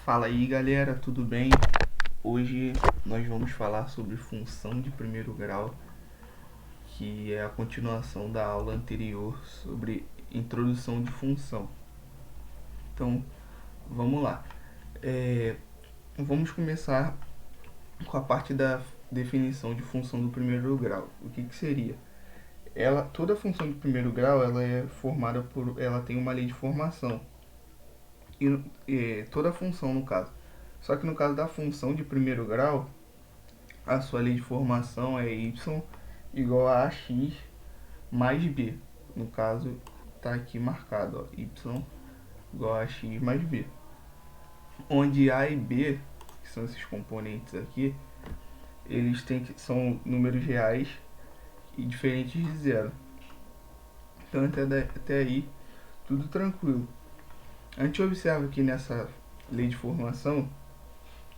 Fala aí galera, tudo bem? Hoje nós vamos falar sobre função de primeiro grau, que é a continuação da aula anterior sobre introdução de função. Então vamos lá. Vamos começar com a parte da definição de função do primeiro grau. O que seria? Toda função de primeiro grau ela tem uma lei de formação. Toda função no caso. Só que no caso da função de primeiro grau, a sua lei de formação é y igual a ax mais b. No caso, está aqui marcado, ó, y igual a x mais b. Onde a e b, que são esses componentes aqui, são números reais e diferentes de zero. Então até aí, tudo tranquilo. A gente observa que nessa lei de formação,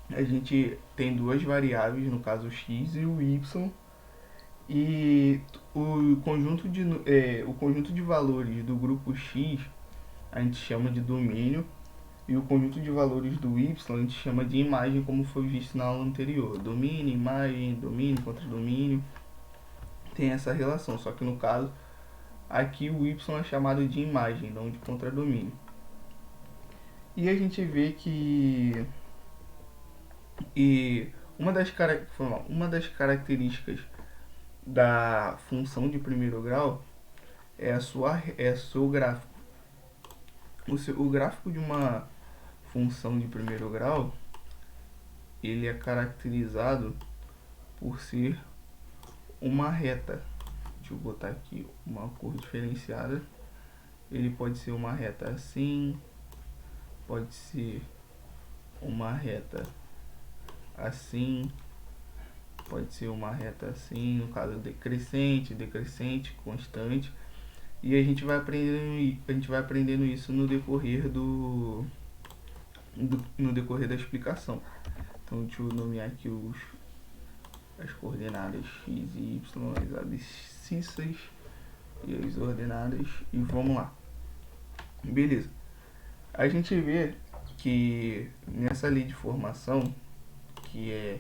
a gente tem duas variáveis, no caso o x e o y, e o conjunto de valores do grupo x a gente chama de domínio, e o conjunto de valores do y a gente chama de imagem, como foi visto na aula anterior. Domínio, imagem, domínio contra domínio, tem essa relação, só que no caso aqui o y é chamado de imagem, não de contradomínio. E a gente vê que uma das características da função de primeiro grau é seu gráfico. O gráfico de uma função de primeiro grau, ele é caracterizado por ser uma reta. Deixa eu botar aqui uma cor diferenciada. Ele pode ser uma reta assim, pode ser uma reta assim, pode ser uma reta assim, no caso decrescente, constante. E a gente vai aprendendo isso no decorrer da explicação. Então deixa eu nomear aqui as coordenadas x e y, as abscissas e as ordenadas, e vamos lá. Beleza. A gente vê que nessa lei de formação, que é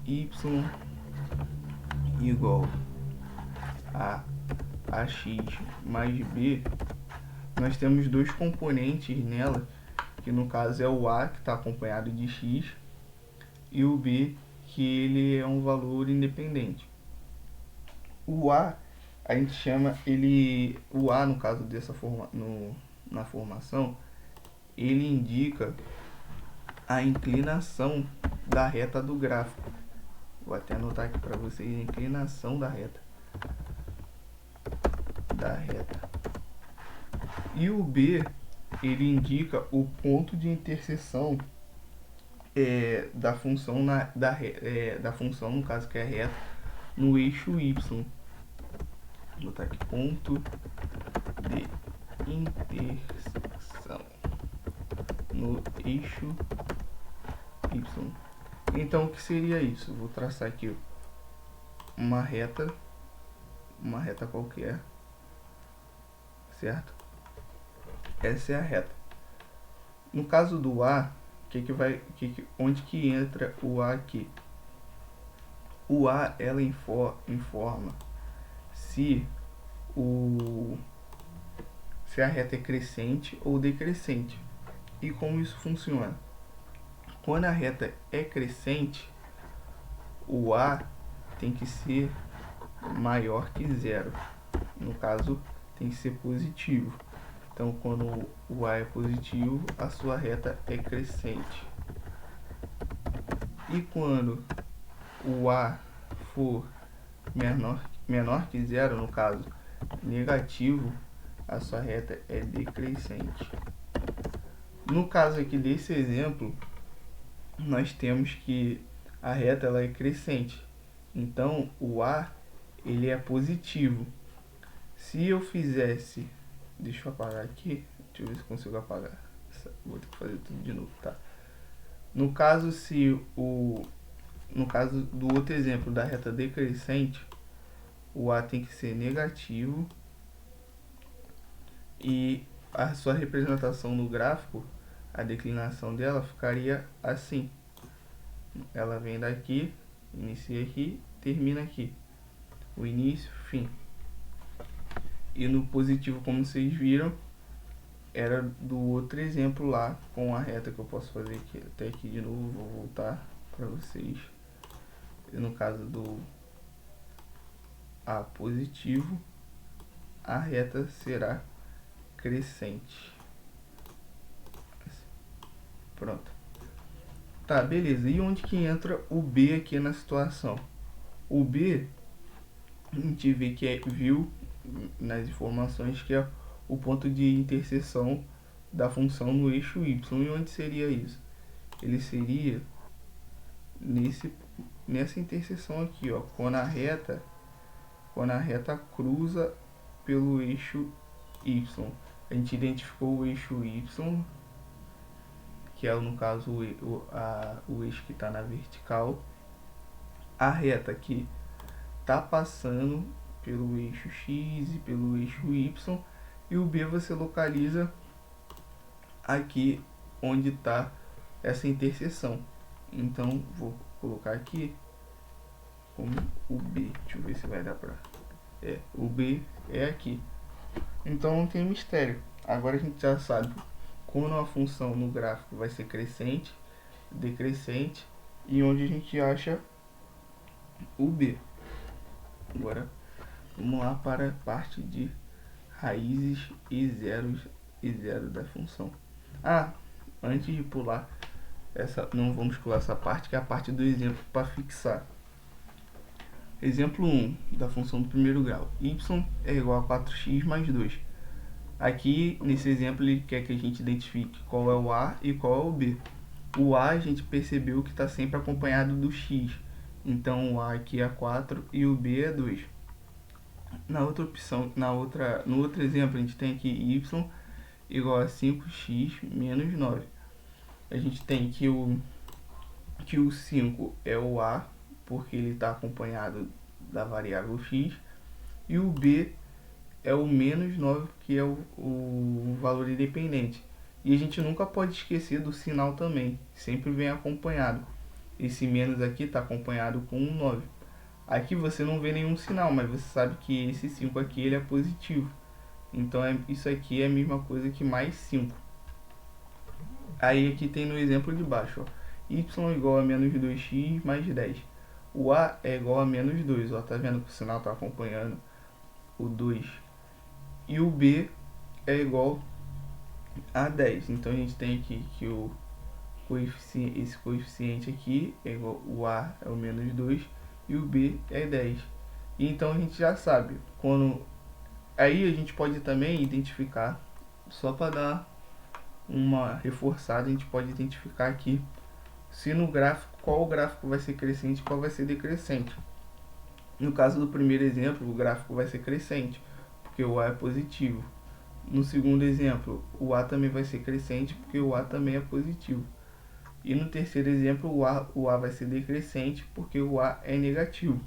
y igual a ax mais b, nós temos dois componentes nela, que no caso é o a, que está acompanhado de x, e o b, que ele é um valor independente. O a gente chama o a, no caso na formação, ele indica a inclinação da reta do gráfico. Vou até anotar aqui para vocês a inclinação da reta. E o b, ele indica o ponto de interseção da função da função, no caso que é reta, no eixo y. Vou botar aqui ponto de intersecção no eixo y. Então o que seria isso? Vou traçar aqui uma reta qualquer, certo? Essa é a reta. No caso do a, onde que entra o a aqui? O a, ela informa se a reta é crescente ou decrescente. E como isso funciona? Quando a reta é crescente, o a tem que ser maior que zero. No caso, tem que ser positivo. Então, quando o a é positivo, a sua reta é crescente. E quando o a for menor que zero, no caso negativo, a sua reta é decrescente. No caso aqui desse exemplo, nós temos que a reta ela é crescente. Então, o a ele é positivo. Se eu fizesse, deixa eu apagar aqui, deixa eu ver se consigo apagar. Vou ter que fazer tudo de novo, tá? No caso do outro exemplo da reta decrescente, o a tem que ser negativo e a sua representação no gráfico a declinação dela ficaria assim. Ela vem daqui, inicia aqui, termina aqui. O início, fim. E no positivo, como vocês viram, era do outro exemplo lá, com a reta que eu posso fazer aqui, até aqui de novo, vou voltar para vocês. E no caso do A positivo, a reta será crescente. Pronto. Tá, beleza. E onde que entra o B aqui na situação? O B, a gente vê que viu nas informações que é o ponto de interseção da função no eixo y. E onde seria isso? Ele seria nessa interseção aqui, ó, quando a reta cruza pelo eixo y. A gente identificou o eixo y, que é no caso o eixo que está na vertical. A reta que está passando pelo eixo x e pelo eixo y, e o B você localiza aqui onde está essa interseção. Então vou colocar aqui como o B. Deixa eu ver se vai dar para... o B é aqui. Então não tem mistério. Agora a gente já sabe quando a função no gráfico vai ser crescente, decrescente e onde a gente acha o B. Agora vamos lá para a parte de raízes e zero da função. Antes de pular não vamos pular essa parte, que é a parte do exemplo para fixar. Exemplo 1 da função do primeiro grau. Y é igual a 4x mais 2. Aqui nesse exemplo ele quer que a gente identifique qual é o A e qual é o B. O A a gente percebeu que está sempre acompanhado do x. Então o A aqui é 4 e o B é 2. Na outra opção, no outro exemplo, a gente tem aqui y igual a 5x menos 9. A gente tem que o 5 é o A, porque ele está acompanhado da variável x, e o B é o menos 9, que é o valor independente. E a gente nunca pode esquecer do sinal também, sempre vem acompanhado. Esse menos aqui está acompanhado com um 9. Aqui você não vê nenhum sinal, mas você sabe que esse 5 aqui ele é positivo. Então isso aqui é a mesma coisa que mais 5. Aí aqui tem no exemplo de baixo, ó, y igual a menos 2x mais 10. O A é igual a menos 2, ó, tá vendo que o sinal está acompanhando o 2. E o B é igual a 10. Então a gente tem aqui que esse coeficiente aqui é igual, o A é o menos 2 e o B é 10. E então a gente já sabe, aí a gente pode também identificar, só para dar uma reforçada, a gente pode identificar aqui se no gráfico, qual o gráfico vai ser crescente e qual vai ser decrescente. No caso do primeiro exemplo, o gráfico vai ser crescente, porque o A é positivo. No segundo exemplo, o A também vai ser crescente, porque o A também é positivo. E no terceiro exemplo, o A vai ser decrescente, porque o A é negativo.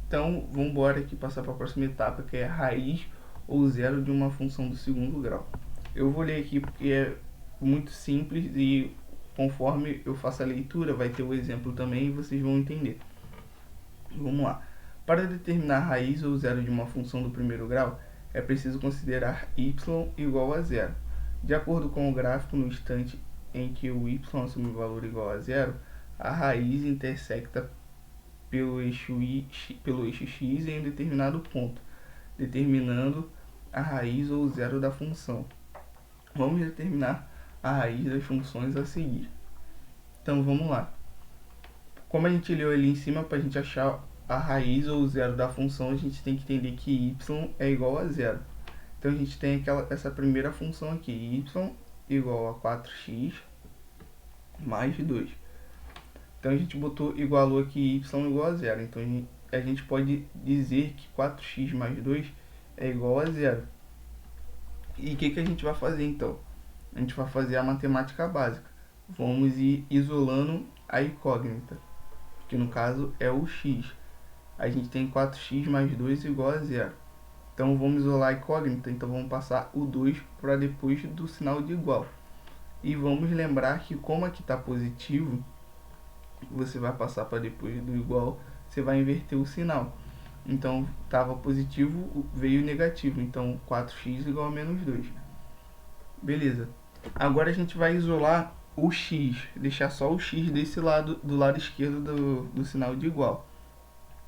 Então, vamos embora aqui passar para a próxima etapa, que é a raiz ou zero de uma função do segundo grau. Eu vou ler aqui porque é muito simples e conforme eu faço a leitura vai ter o exemplo também e vocês vão entender. Vamos lá. Para determinar a raiz ou zero de uma função do primeiro grau, é preciso considerar y igual a zero. De acordo com o gráfico, no instante em que o y assume o valor igual a zero, a raiz intersecta pelo eixo x em um determinado ponto, determinando a raiz ou zero da função. Vamos determinar a raiz das funções a seguir. Então vamos lá. Como a gente leu ali em cima, para a gente achar a raiz ou zero da função, a gente tem que entender que y é igual a zero. Então a gente tem essa primeira função aqui, y igual a 4x mais 2. Então a gente igualou aqui y igual a zero. Então a gente pode dizer que 4x mais 2 é igual a zero. E o que a gente vai fazer então? A gente vai fazer a matemática básica. Vamos ir isolando a incógnita, que no caso é o x. A gente tem 4x mais 2 igual a zero. Então vamos isolar a incógnita, então vamos passar o 2 para depois do sinal de igual. E vamos lembrar que como aqui está positivo, você vai passar para depois do igual, você vai inverter o sinal. Então estava positivo, veio negativo, então 4x igual a menos 2. Beleza. Agora a gente vai isolar o x, deixar só o x desse lado, do lado esquerdo do sinal de igual.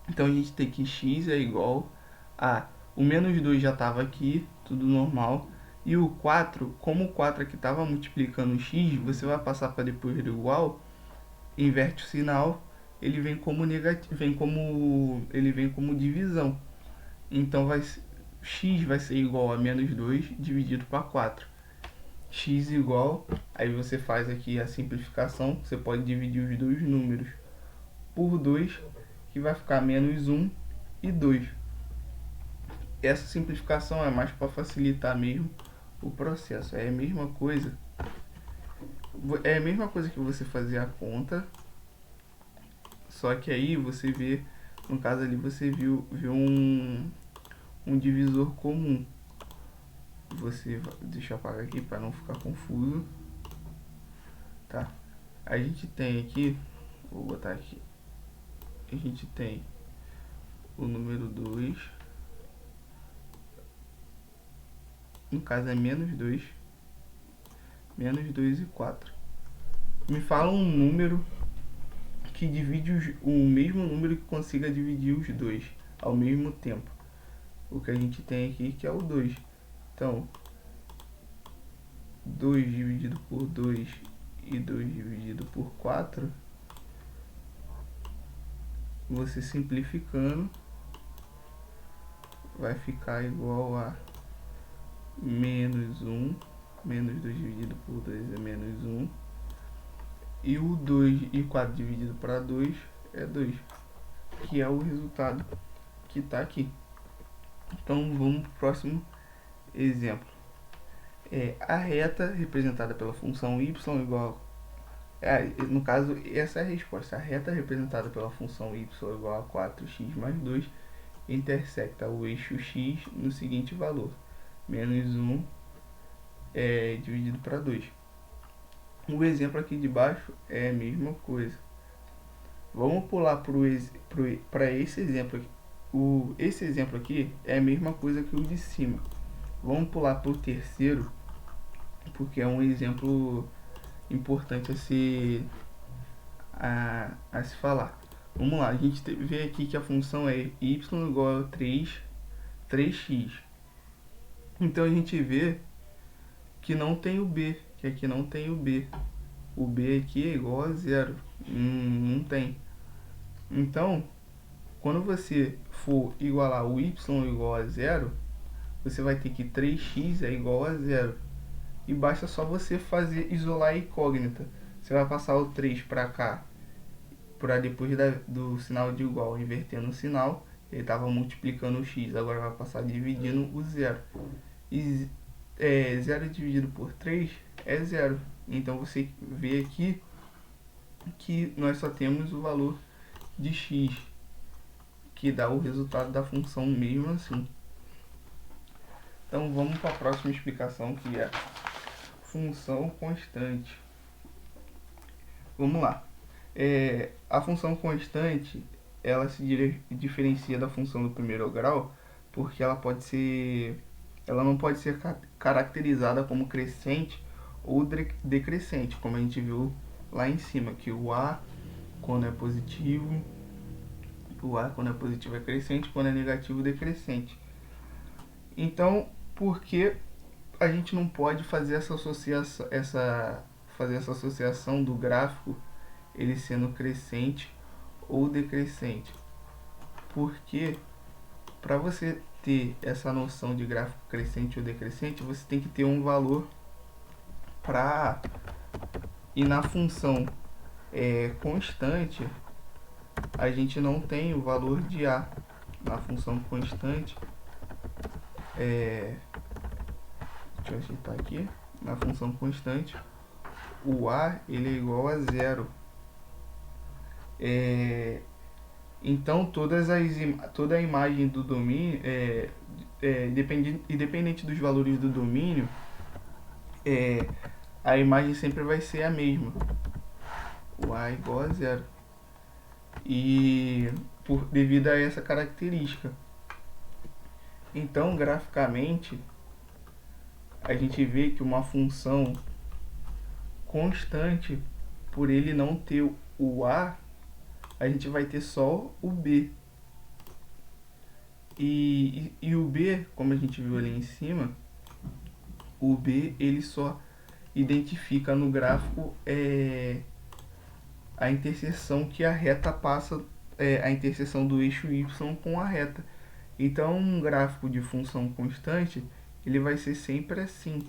Então a gente tem que x é igual a... O menos 2 já estava aqui, tudo normal. E o 4, como o 4 aqui estava multiplicando o x, você vai passar para depois do igual, inverte o sinal, ele vem como negativo, ele vem como divisão. Então x vai ser igual a menos 2 dividido para 4. X igual, aí você faz aqui a simplificação, você pode dividir os dois números por 2, que vai ficar menos 1 e 2. Essa simplificação é mais para facilitar mesmo o processo. É a mesma coisa que você fazer a conta, só que aí você vê, no caso ali você viu um divisor comum. Deixa eu apagar aqui para não ficar confuso, tá? A gente tem aqui, vou botar aqui, a gente tem o número 2, no caso é menos 2 e 4. Me fala um número que divide o mesmo número que consiga dividir os dois ao mesmo tempo. O que a gente tem aqui que é o 2. Então, 2 dividido por 2 e 2 dividido por 4, você simplificando, vai ficar igual a menos 1, menos 2 dividido por 2 é menos 1, e o 2 e 4 dividido para 2 é 2, que é o resultado que está aqui. Então vamos para o próximo exemplo. A reta representada pela função y igual no caso, essa é a resposta. A reta representada pela função y igual a 4x mais 2 intersecta o eixo x no seguinte valor, menos 1 dividido para 2. O exemplo aqui de baixo é a mesma coisa. Vamos pular para esse exemplo aqui. Esse exemplo aqui é a mesma coisa que o de cima. Vamos pular para o terceiro, porque é um exemplo importante a se falar. Vamos lá, a gente vê aqui que a função é y igual a 3x. Então a gente vê que não tem o b, que aqui não tem o b. O b aqui é igual a 0, não tem. Então, quando você for igualar o y igual a 0, você vai ter que 3x é igual a 0. E basta só você isolar a incógnita. Você vai passar o 3 para cá, para depois do sinal de igual, invertendo o sinal. Ele estava multiplicando o x, agora vai passar dividindo o 0. E 0 dividido por 3 é 0. Então você vê aqui que nós só temos o valor de x, que dá o resultado da função mesmo assim. Então vamos para a próxima explicação, que é função constante. Vamos lá. A função constante, ela se diferencia da função do primeiro grau, porque ela não pode ser caracterizada como crescente ou decrescente, como a gente viu lá em cima, que o A quando é positivo é crescente, quando é negativo decrescente. Então, por que a gente não pode fazer essa associação do gráfico ele sendo crescente ou decrescente? Porque para você ter essa noção de gráfico crescente ou decrescente, você tem que ter um valor para... E na função constante, a gente não tem o valor de A. Na função constante, deixa eu ajeitar aqui. Na função constante, o A ele é igual a 0. Então toda a imagem do domínio, independente dos valores do domínio, a imagem sempre vai ser a mesma. O A igual a zero. E devido a essa característica. Então, graficamente, a gente vê que uma função constante, por ele não ter o A, a gente vai ter só o B. E o B, como a gente viu ali em cima, o B ele só identifica no gráfico a interseção que a reta passa, a interseção do eixo Y com a reta. Então, um gráfico de função constante, ele vai ser sempre assim.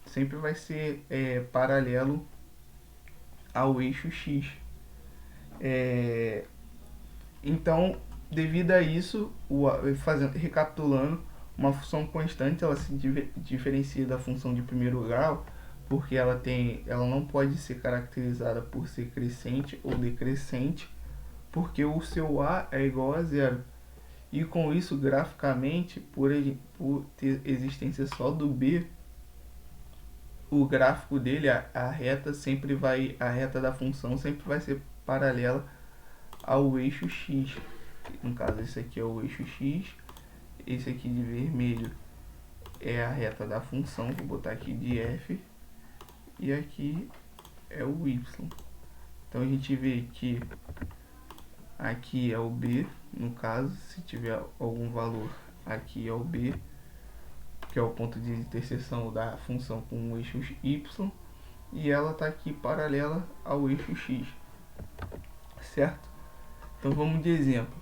Sempre vai ser paralelo ao eixo X. Então, devido a isso, recapitulando, uma função constante ela se diferencia da função de primeiro grau, porque ela não pode ser caracterizada por ser crescente ou decrescente, porque o seu A é igual a zero. E com isso, graficamente, por ter existência só do B, o gráfico dele, a reta da função sempre vai ser paralela ao eixo X. No caso, esse aqui é o eixo X, esse aqui de vermelho é a reta da função, vou botar aqui de F, e aqui é o Y. Então a gente vê que aqui é o B, no caso, se tiver algum valor, aqui é o B, que é o ponto de interseção da função com o eixo Y, e ela está aqui paralela ao eixo X, certo? Então vamos de exemplo.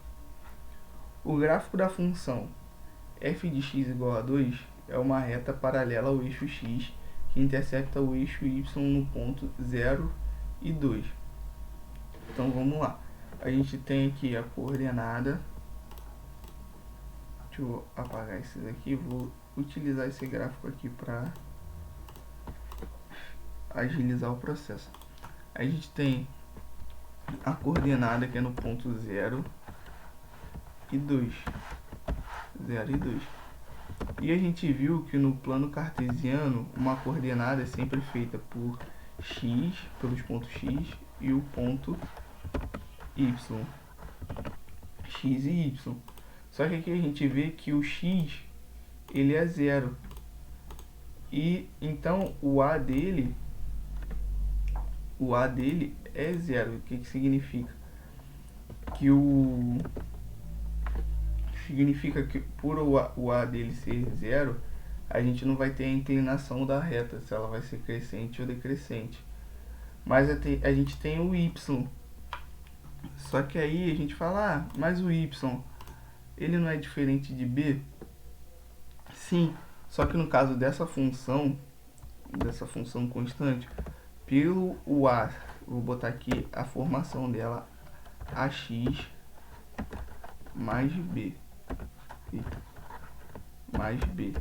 O gráfico da função f de x igual a 2 é uma reta paralela ao eixo x que intercepta o eixo y no ponto 0 e 2. Então vamos lá. A gente tem aqui a coordenada. Deixa eu apagar esses aqui. Vou utilizar esse gráfico aqui para agilizar o processo. A gente tem a coordenada que é no ponto 0 e 2. 0 e 2. E a gente viu que no plano cartesiano uma coordenada é sempre feita por x, pelos pontos x e o ponto y, x e y. Só que aqui a gente vê que o x ele é 0. E então o A dele é 0. O que significa? Significa que por o A dele ser 0, a gente não vai ter a inclinação da reta, se ela vai ser crescente ou decrescente. Mas a gente tem o y. Só que aí a gente fala, mas o y, ele não é diferente de b? Sim, só que no caso dessa função constante, pelo o A, vou botar aqui a formação dela, ax mais b. Mais b.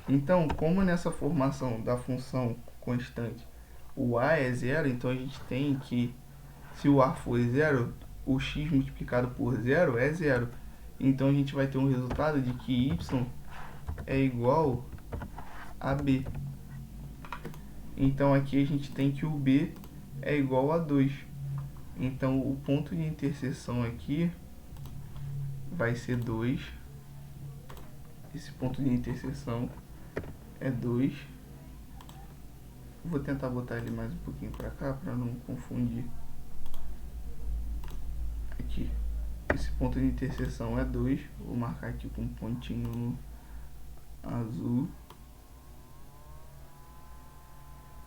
Então, como nessa formação da função constante o A é 0, então a gente tem que, se o A for 0, o x multiplicado por 0 é 0. Então a gente vai ter um resultado de que y é igual a b. Então aqui a gente tem que o b é igual a 2. Então o ponto de interseção aqui vai ser 2. Esse ponto de interseção é 2. Vou tentar botar ele mais um pouquinho para cá para não confundir. Aqui. Esse ponto de interseção é 2. Vou marcar aqui com um pontinho no azul.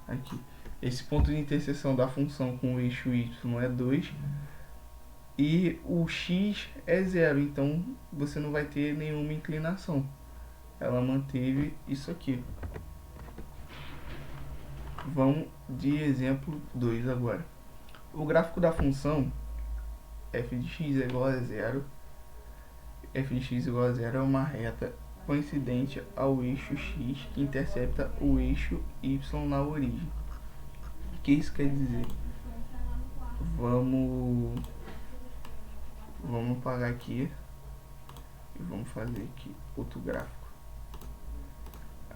Aqui. Esse ponto de interseção da função com o eixo y é 2. E o x é 0, então você não vai ter nenhuma inclinação. Ela manteve isso aqui. Vamos de exemplo 2 agora. O gráfico da função f de x é igual a 0. F de x igual a 0 é uma reta coincidente ao eixo x que intercepta o eixo y na origem. O que isso quer dizer? Vamos apagar aqui e vamos fazer aqui outro gráfico.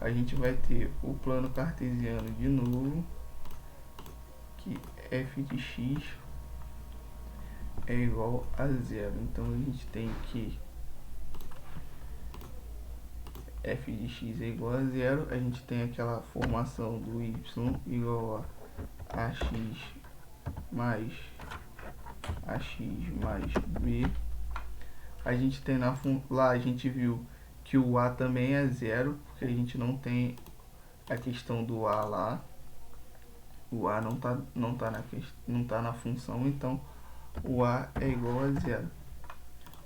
a gente vai ter o plano cartesiano de novo, que f de x é igual a zero. Então a gente tem que f de x é igual a zero. A gente tem aquela formação do y igual a ax mais mais b. A gente tem lá, a gente viu que o a também é zero, porque a gente não tem a questão do a lá. O a não tá na função, então o a é igual a zero.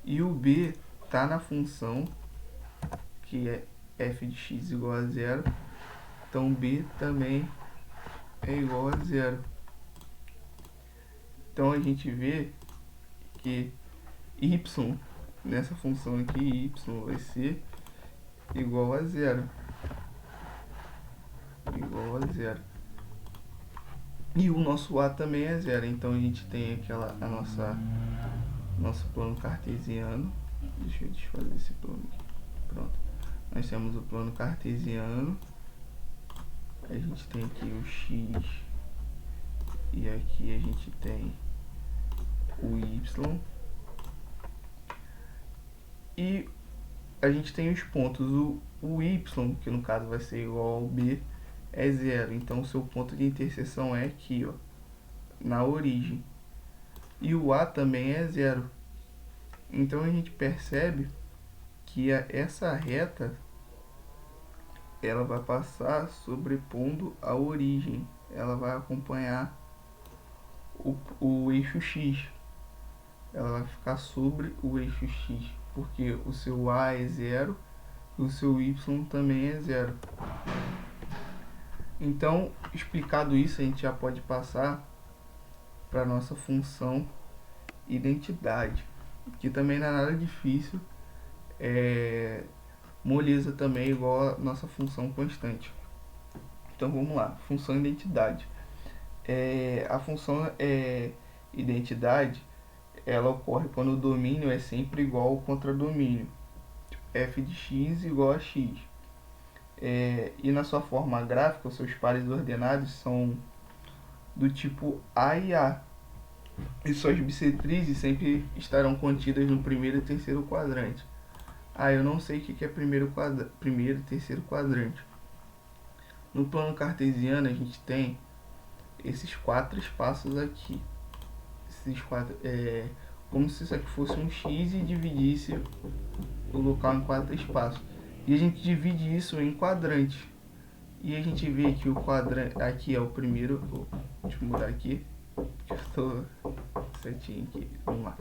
E o b tá na função, que é f de x igual a zero, então b também é igual a zero. Então a gente vê que y, nessa função aqui, y vai ser igual a zero. Igual a zero. E o nosso a também é zero. Então a gente tem nosso plano cartesiano. Deixa eu desfazer esse plano aqui. Pronto. Nós temos o plano cartesiano. A gente tem aqui o x. E aqui a gente tem o y. E a gente tem os pontos. O y, que no caso vai ser igual ao b, é zero. Então o seu ponto de interseção é aqui, ó, na origem. E o a também é zero. Então a gente percebe que essa reta ela vai passar sobrepondo a origem. Ela vai acompanhar o eixo x. Ela vai ficar sobre o eixo x, porque o seu a é zero e o seu y também é zero. Então, explicado isso, a gente já pode passar para a nossa função identidade, que também não é nada difícil, moleza também igual a nossa função constante. Então vamos lá, função identidade. A função identidade, ela ocorre quando o domínio é sempre igual ao contradomínio, f de x igual a x. E na sua forma gráfica, os seus pares ordenados são do tipo A e A. E suas bissetrizes sempre estarão contidas no primeiro e terceiro quadrante. Eu não sei o que é primeiro e terceiro quadrante. No plano cartesiano, a gente tem esses 4 espaços aqui. Esses 4, como se isso aqui fosse um X e dividisse o local em 4 espaços. E a gente divide isso em quadrantes. E a gente vê que o quadrante aqui é o primeiro. Deixa eu mudar aqui, que eu estou certinho aqui. Vamos lá.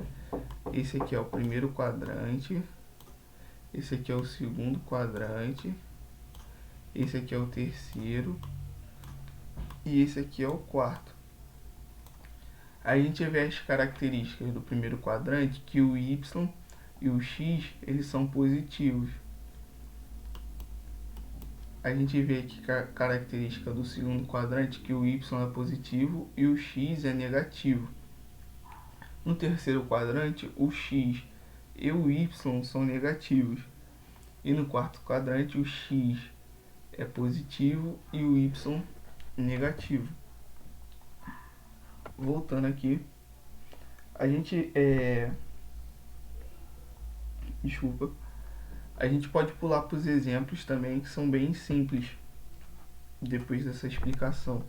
Esse aqui é o primeiro quadrante. Esse aqui é o segundo quadrante. Esse aqui é o terceiro. E esse aqui é o quarto. Aí a gente vê as características do primeiro quadrante, que o y e o x eles são positivos. A gente vê aqui a característica do segundo quadrante, que o y é positivo e o x é negativo. No terceiro quadrante, o x e o y são negativos. E no quarto quadrante, o x é positivo e o y negativo. Voltando aqui, a gente a gente pode pular para os exemplos também, que são bem simples depois dessa explicação.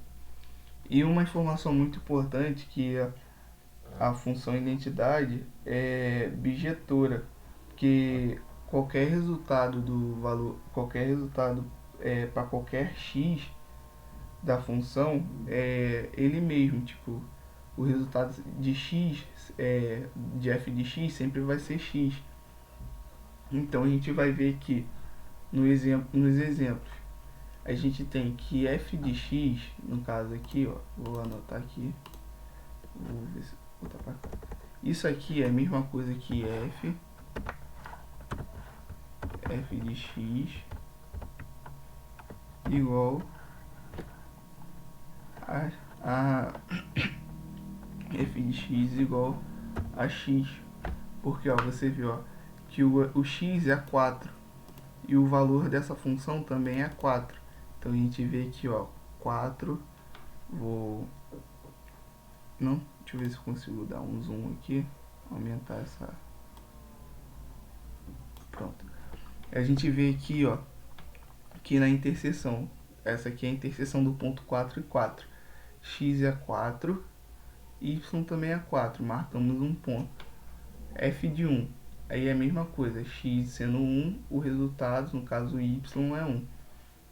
E uma informação muito importante, que a função identidade é bijetora, que qualquer resultado do valor, qualquer resultado para qualquer x da função é ele mesmo, tipo, o resultado de x, de f de x sempre vai ser x. Então a gente vai ver que nos exemplos a gente tem que f de x, no caso aqui, ó, vou anotar aqui, vou ver se botar pra cá. Isso aqui é a mesma coisa que f de x igual a f de x igual a x, porque ó, você viu, ó, que o x é 4 e o valor dessa função também é 4. Então a gente vê aqui, ó, 4, deixa eu ver se eu consigo dar um zoom aqui, aumentar essa, pronto. A gente vê aqui, ó, que na interseção, essa aqui é a interseção do ponto 4 e 4. X é 4, Y também é 4, marcamos um ponto. F de 1, aí é a mesma coisa, X sendo 1, o resultado, no caso Y, é 1.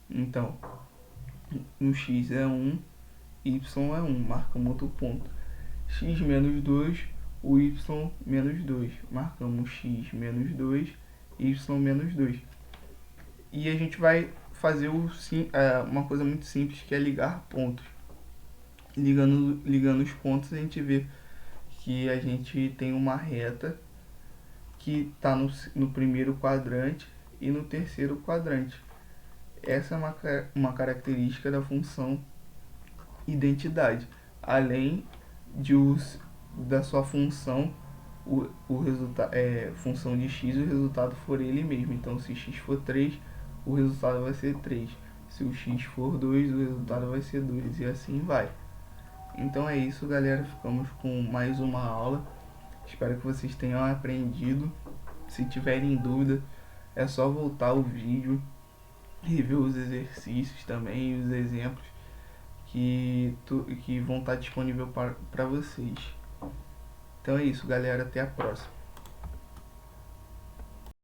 Então, o X é 1, Y é 1, marcamos outro ponto. X menos 2, o Y menos 2, marcamos X menos 2, Y menos 2. E a gente vai fazer uma coisa muito simples, que é ligar pontos. Ligando os pontos, a gente vê que a gente tem uma reta que está no primeiro quadrante e no terceiro quadrante. Essa é uma característica da função identidade, além da sua função, função de x, o resultado for ele mesmo. Então, se x for 3, o resultado vai ser 3. Se o x for 2, o resultado vai ser 2, e assim vai. Então é isso, galera, ficamos com mais uma aula. Espero que vocês tenham aprendido. Se tiverem dúvida, é só voltar o vídeo, rever os exercícios também, os exemplos que vão estar disponíveis para vocês. Então é isso, galera, até a próxima.